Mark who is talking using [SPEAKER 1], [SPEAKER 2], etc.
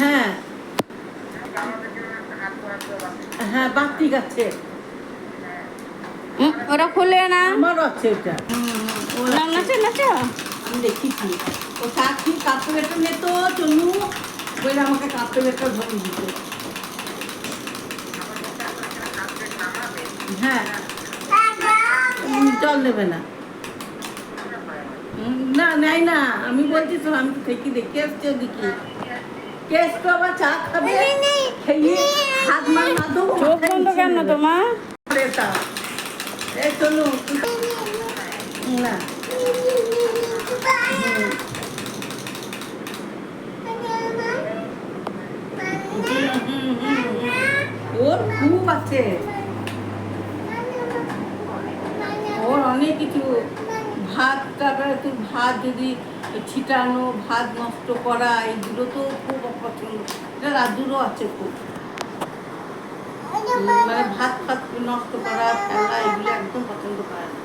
[SPEAKER 1] হ্যাঁ হ্যাঁ বাতি আছে,
[SPEAKER 2] ওরা খুলে না,
[SPEAKER 1] আমারও আছে ওটা।
[SPEAKER 2] না নাচো নাচো।
[SPEAKER 1] আমি দেখেছি ও চাকরি কাপড়েটা নিত চলু বলে আমাকে কাপড়েটা ধরে দিত। হ্যাঁ জল নেবে না, না নেয় না, আমি বলছি তো আমি তো থেকে দেখে আসছি ওদিকে কে এসতো আবার চা খাবে খেয়ে হাত মার না দেবো
[SPEAKER 2] চোখ বন্ধ কেন তোমার?
[SPEAKER 1] এই চলু না ওর খুব আছে, ওর অনেক কিছু। ভাত, তারপরে তুই ভাত যদি ছিটানো, ভাত নষ্ট করা, এইগুলো তো খুব অপছন্দ। এটা রাজুরও আছে খুব, মানে ভাত ফাত নষ্ট করা, ফেলা, এগুলো একদম পছন্দ করে না।